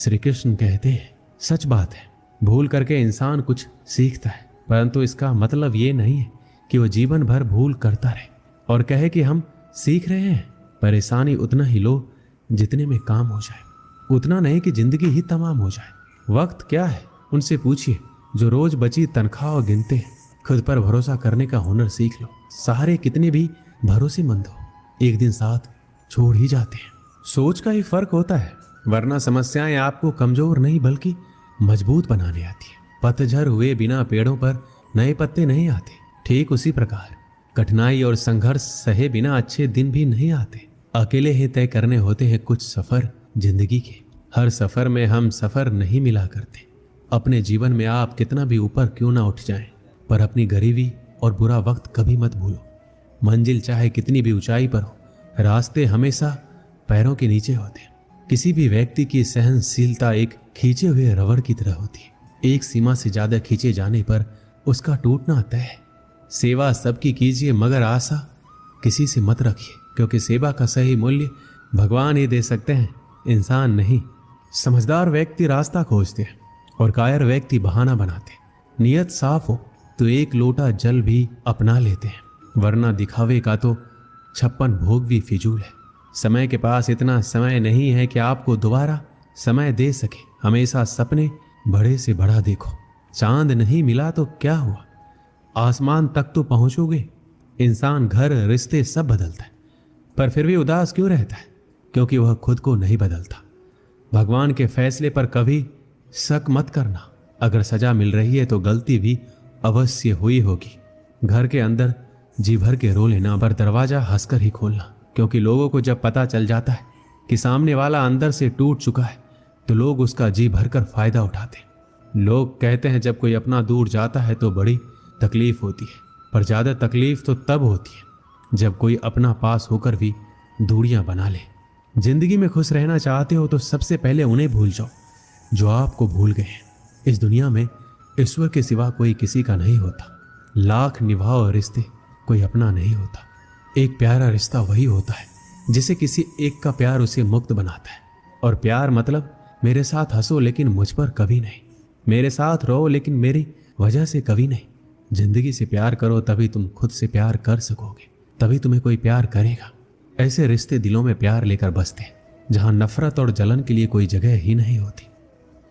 श्री कृष्ण कहते हैं, सच बात है, भूल करके इंसान कुछ सीखता है, परंतु इसका मतलब ये नहीं है कि वो जीवन भर भूल करता रहे और कहे कि हम सीख रहे हैं। परेशानी उतना ही लो जितने में काम हो जाए, उतना नहीं कि जिंदगी ही तमाम हो जाए। वक्त क्या है उनसे पूछिए जो रोज बची तनख्वाह गिनते हैं। खुद पर भरोसा करने का हुनर सीख लो। सहारे कितने भी भरोसेमंद हो, एक दिन साथ छोड़ ही जाते हैं। सोच का ही फर्क होता है, वरना समस्याएं आपको कमजोर नहीं बल्कि मजबूत बनाने आती है। पतझड़ हुए बिना पेड़ों पर नए पत्ते नहीं आते। ठीक उसी प्रकार कठिनाई और संघर्ष सहे बिना अच्छे दिन भी नहीं आते। अकेले ही तय करने होते हैं कुछ सफर जिंदगी के। हर सफर में हम सफर नहीं मिला करते। अपने जीवन में आप कितना भी ऊपर क्यों ना उठ जाएं, पर अपनी गरीबी और बुरा वक्त कभी मत भूलो। मंजिल चाहे कितनी भी ऊंचाई पर हो, रास्ते हमेशा पैरों के नीचे होते हैं। किसी भी व्यक्ति की सहनशीलता एक खींचे हुए रबड़ की तरह होती है। एक सीमा से ज्यादा खींचे जाने पर उसका टूटना तय है। सेवा सबकी कीजिए मगर आशा किसी से मत रखिए, क्योंकि सेवा का सही मूल्य भगवान ही दे सकते हैं, इंसान नहीं। समझदार व्यक्ति रास्ता खोजते हैं और कायर व्यक्ति बहाना बनाते हैं। नियत साफ हो तो एक लोटा जल भी अपना लेते हैं, वरना दिखावे का तो 56 भोग भी फिजूल है। समय के पास इतना समय नहीं है कि आपको दोबारा समय दे सके। हमेशा सपने बड़े से बड़ा देखो। चांद नहीं मिला तो क्या हुआ, आसमान तक तो पहुंचोगे। इंसान घर रिश्ते सब बदलता है, पर फिर भी उदास क्यों रहता है? क्योंकि वह खुद को नहीं बदलता। भगवान के फैसले पर कभी शक मत करना। अगर सजा मिल रही है तो गलती भी अवश्य हुई होगी। घर के अंदर जी भर के रो लेना, पर दरवाजा हंसकर ही खोलना, क्योंकि लोगों को जब पता चल जाता है कि सामने वाला अंदर से टूट चुका है तो लोग उसका जी भरकर फायदा उठाते। लोग कहते हैं जब कोई अपना दूर जाता है तो बड़ी तकलीफ होती है, पर ज्यादा तकलीफ तो तब होती है जब कोई अपना पास होकर भी दूरियां बना ले। जिंदगी में खुश रहना चाहते हो तो सबसे पहले उन्हें भूल जाओ जो आपको भूल गए हैं। इस दुनिया में ईश्वर के सिवा कोई किसी का नहीं होता। लाख निभाओ रिश्ते, कोई अपना नहीं होता। एक प्यारा रिश्ता वही होता है जिसे किसी एक का प्यार उसे मुक्त बनाता है। और प्यार मतलब मेरे साथ हंसो लेकिन मुझ पर कभी नहीं, मेरे साथ रहो लेकिन मेरी वजह से कभी नहीं। जिंदगी से प्यार करो तभी तुम खुद से प्यार कर सकोगे, तभी तुम्हें कोई प्यार करेगा। ऐसे रिश्ते दिलों में प्यार लेकर बसते हैं जहां नफरत और जलन के लिए कोई जगह ही नहीं होती।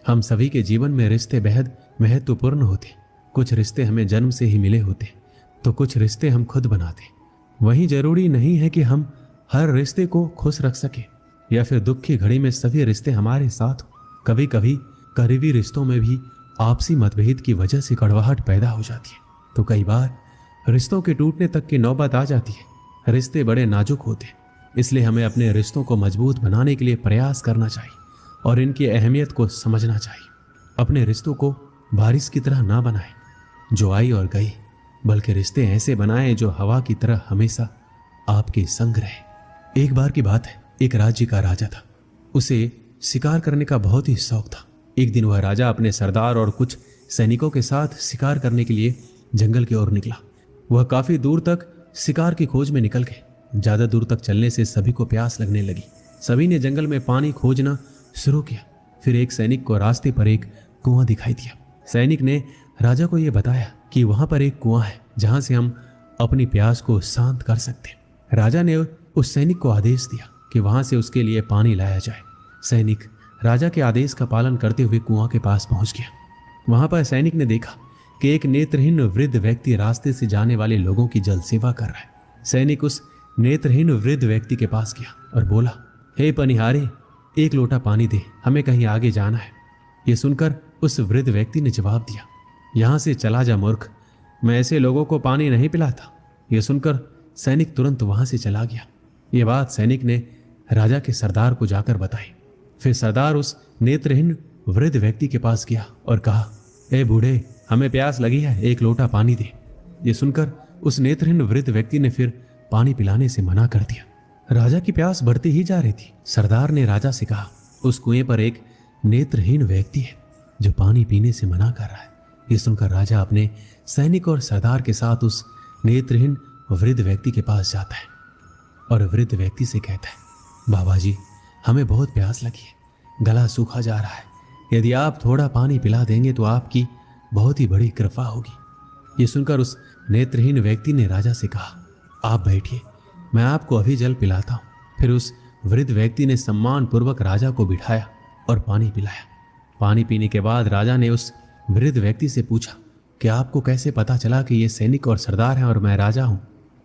हम सभी के जीवन में रिश्ते बेहद महत्वपूर्ण होते। कुछ रिश्ते हमें जन्म से ही मिले होते तो कुछ रिश्ते हम खुद बनाते। वहीं जरूरी नहीं है कि हम हर रिश्ते को खुश रख सके या फिर दुख की घड़ी में सभी रिश्ते हमारे साथ हो। कभी कभी करीबी रिश्तों में भी आपसी मतभेद की वजह से कड़वाहट पैदा हो जाती है, तो कई बार रिश्तों के टूटने तक की नौबत आ जाती है। रिश्ते बड़े नाजुक होते हैं, इसलिए हमें अपने रिश्तों को मजबूत बनाने के लिए प्रयास करना चाहिए और इनकी अहमियत को समझना चाहिए। अपने रिश्तों को बारिश की तरह ना बनाएं जो आई और गई, बल्कि रिश्ते ऐसे बनाएं जो हवा की तरह हमेशा आपके संग रहे। एक बार की बात है, एक राज्य का राजा था। उसे शिकार करने का बहुत ही शौक था। एक दिन वह राजा अपने सरदार और कुछ सैनिकों के साथ शिकार करने के लिए जंगल की ओर निकला। वह काफी दूर तक शिकार की खोज में निकल गए। ज्यादा दूर तक चलने से सभी को प्यास लगने लगी। सभी ने जंगल में पानी खोजना शुरू किया। फिर एक सैनिक को रास्ते पर एक कुआं दिखाई दिया। सैनिक ने राजा को यह बताया कि वहां पर एक कुआं है जहां से हम अपनी प्यास को शांत कर सकते हैं। राजा ने उस सैनिक को आदेश दिया कि वहां से उसके लिए पानी लाया जाए। सैनिक राजा के आदेश का पालन करते हुए कुआं के पास पहुंच गया। वहां पर सैनिक ने देखा कि एक नेत्रहीन वृद्ध व्यक्ति रास्ते से जाने वाले लोगों की जल सेवा कर रहा है। सैनिक उस नेत्रहीन वृद्ध व्यक्ति के पास गया और बोला, हे पनिहारी, एक लोटा पानी दे, हमें कहीं आगे जाना है। यह सुनकर उस वृद्ध व्यक्ति ने जवाब दिया, यहां से चला जा मूर्ख, मैं ऐसे लोगों को पानी नहीं पिलाता। यह सुनकर सैनिक तुरंत वहां से चला गया। यह बात सैनिक ने राजा के सरदार को जाकर बताई। फिर सरदार उस नेत्रहीन वृद्ध व्यक्ति के पास गया और कहा, ए बूढ़े, हमें प्यास लगी है, एक लोटा पानी दे। यह सुनकर उस नेत्रहीन वृद्ध व्यक्ति ने फिर पानी पिलाने से मना कर दिया। राजा की प्यास बढ़ती ही जा रही थी। सरदार ने राजा से कहा, उस कुएं पर एक नेत्रहीन व्यक्ति है जो पानी पीने से मना कर रहा है। यह सुनकर राजा अपने सैनिक और सरदार के साथ उस नेत्रहीन वृद्ध व्यक्ति के पास जाता है और वृद्ध व्यक्ति से कहता है, बाबा जी, हमें बहुत प्यास लगी है, गला सूखा जा रहा है। यदि आप थोड़ा पानी पिला देंगे तो आपकी बहुत ही बड़ी कृपा होगी। ये सुनकर उस नेत्रहीन व्यक्ति ने राजा से कहा, आप बैठिए, मैं आपको अभी जल पिलाता हूं। फिर उस वृद्ध व्यक्ति ने सम्मान पूर्वक राजा को बिठाया और पानी पिलाया। पानी पीने के बाद राजा ने उस वृद्ध व्यक्ति से पूछा कि आपको कैसे पता चला कि ये सैनिक और सरदार हैं और मैं राजा हूं?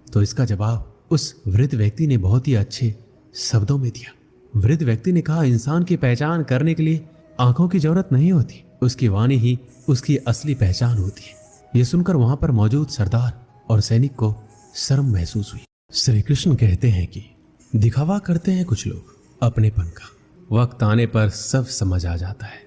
तो इसका जवाब उस वृद्ध व्यक्ति ने बहुत ही अच्छे शब्दों में दिया। वृद्ध व्यक्ति ने कहा, इंसान की पहचान करने के लिए आंखों की जरूरत नहीं होती, उसकी वाणी ही उसकी असली पहचान होती है। यह सुनकर वहां पर मौजूद सरदार और सैनिक को शर्म महसूस हुई। श्री कृष्ण कहते हैं कि दिखावा करते हैं कुछ लोग अपनेपन का, वक्त आने पर सब समझ आ जाता है।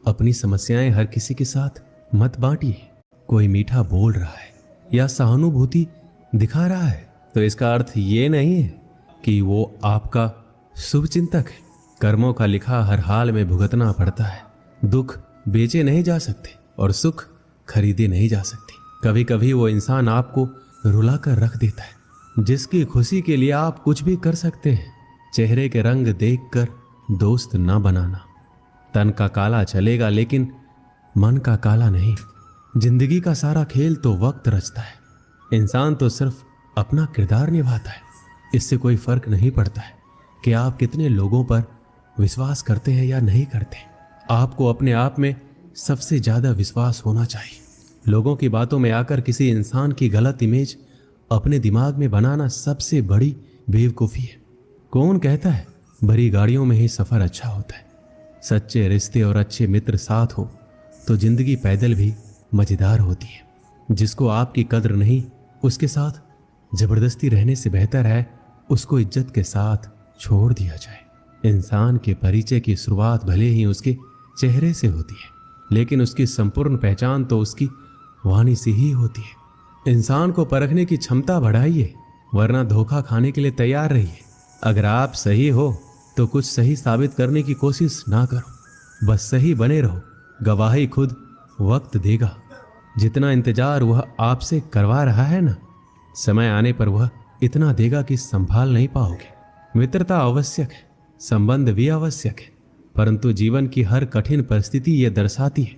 अपनी समस्याएं हर किसी के साथ मत बांटिए। कोई मीठा बोल रहा है या सहानुभूति दिखा रहा है तो इसका अर्थ ये नहीं है कि वो आपका शुभचिंतक है। कर्मों का लिखा हर हाल में भुगतना पड़ता है। दुख बेचे नहीं जा सकते और सुख खरीदे नहीं जा सकते। कभी कभी वो इंसान आपको रुला कर रख देता है जिसकी खुशी के लिए आप कुछ भी कर सकते हैं। चेहरे के रंग देखकर दोस्त ना बनाना। तन का काला चलेगा लेकिन मन का काला नहीं। जिंदगी का सारा खेल तो वक्त रचता है। इंसान तो सिर्फ अपना किरदार निभाता है। इससे कोई फर्क नहीं पड़ता है कि आप कितने लोगों पर विश्वास करते हैं या नहीं करते। आपको अपने आप में सबसे ज्यादा विश्वास होना चाहिए। लोगों की बातों में आकर किसी इंसान की गलत इमेज अपने दिमाग में बनाना सबसे बड़ी बेवकूफ़ी है। कौन कहता है बड़ी गाड़ियों में ही सफ़र अच्छा होता है? सच्चे रिश्ते और अच्छे मित्र साथ हो तो जिंदगी पैदल भी मज़ेदार होती है। जिसको आपकी कद्र नहीं, उसके साथ ज़बरदस्ती रहने से बेहतर है उसको इज्जत के साथ छोड़ दिया जाए। इंसान के परिचय की शुरुआत भले ही उसके चेहरे से होती है, लेकिन उसकी संपूर्ण पहचान तो उसकी वाणी से ही होती है। इंसान को परखने की क्षमता बढ़ाइए, वरना धोखा खाने के लिए तैयार रहिए। अगर आप सही हो तो कुछ सही साबित करने की कोशिश ना करो, बस सही बने रहो। गवाही खुद वक्त देगा। जितना इंतजार वह आपसे करवा रहा है ना, समय आने पर वह इतना देगा कि संभाल नहीं पाओगे। मित्रता आवश्यक है, संबंध भी आवश्यक है, परंतु जीवन की हर कठिन परिस्थिति यह दर्शाती है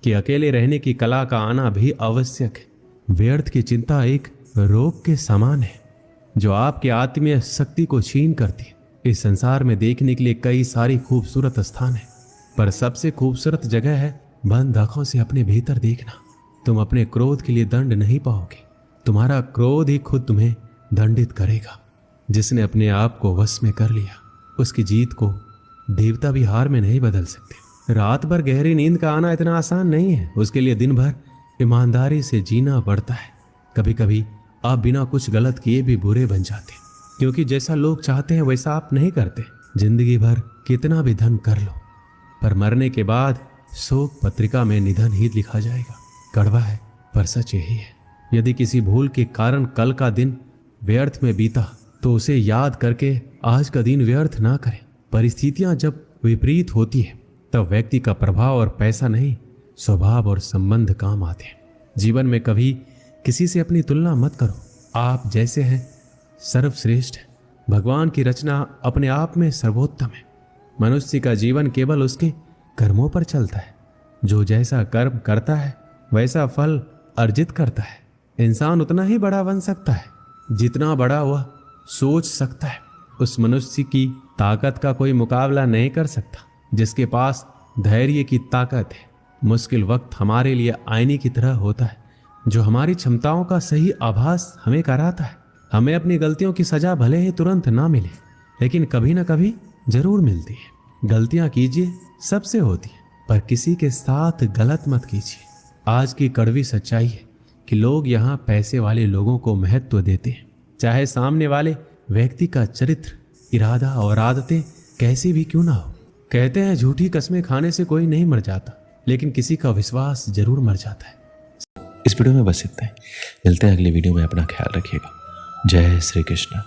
कि अकेले रहने की कला का आना भी आवश्यक है। व्यर्थ की चिंता एक रोग के समान है जो आपकी आत्मीय शक्ति को छीन करती है। इस संसार में देखने के लिए कई सारी खूबसूरत स्थान है, पर सबसे खूबसूरत जगह है बंद आंखों से अपने भीतर देखना। तुम अपने क्रोध के लिए दंड नहीं पाओगे, तुम्हारा क्रोध ही खुद तुम्हें दंडित करेगा। जिसने अपने आप को वश में कर लिया उसकी जीत को देवता भी हार में नहीं बदल सकते। रात भर गहरी नींद का आना इतना आसान नहीं है, उसके लिए दिन भर ईमानदारी से जीना पड़ता है। कभी कभी आप बिना कुछ गलत किए भी बुरे बन जाते, क्योंकि जैसा लोग चाहते हैं वैसा आप नहीं करते। जिंदगी भर कितना भी धन कर लो, पर मरने के बाद शोक पत्रिका में निधन ही लिखा जाएगा। कड़वा है पर सच यही है। यदि किसी भूल के कारण कल का दिन व्यर्थ में बीता तो उसे याद करके आज का दिन व्यर्थ ना करें। परिस्थितियां जब विपरीत होती है तब व्यक्ति का प्रभाव और पैसा नहीं, स्वभाव और संबंध काम आते हैं। जीवन में कभी किसी से अपनी तुलना मत करो। आप जैसे हैं सर्वश्रेष्ठ है। भगवान की रचना अपने आप में सर्वोत्तम है। मनुष्य का जीवन केवल उसके कर्मों पर चलता है। जो जैसा कर्म करता है वैसा फल अर्जित करता है। इंसान उतना ही बड़ा बन सकता है जितना बड़ा वह सोच सकता है। उस मनुष्य की ताकत का कोई मुकाबला नहीं कर सकता जिसके पास धैर्य की ताकत है। मुश्किल वक्त हमारे लिए आईने की तरह होता है जो हमारी क्षमताओं का सही आभास हमें कराता है। हमें अपनी गलतियों की सजा भले ही तुरंत ना मिले, लेकिन कभी ना कभी जरूर मिलती है। गलतियां कीजिए, सबसे होती है, पर किसी के साथ गलत मत कीजिए। आज की कड़वी सच्चाई है कि लोग यहाँ पैसे वाले लोगों को महत्व देते हैं, चाहे सामने वाले व्यक्ति का चरित्र, इरादा और आदतें कैसी भी क्यों ना हो। कहते हैं झूठी कस्में खाने से कोई नहीं मर जाता, लेकिन किसी का विश्वास जरूर मर जाता है। इस वीडियो में बस इतना ही। मिलते हैं अगले वीडियो में। अपना ख्याल रखिएगा। जय श्री कृष्ण।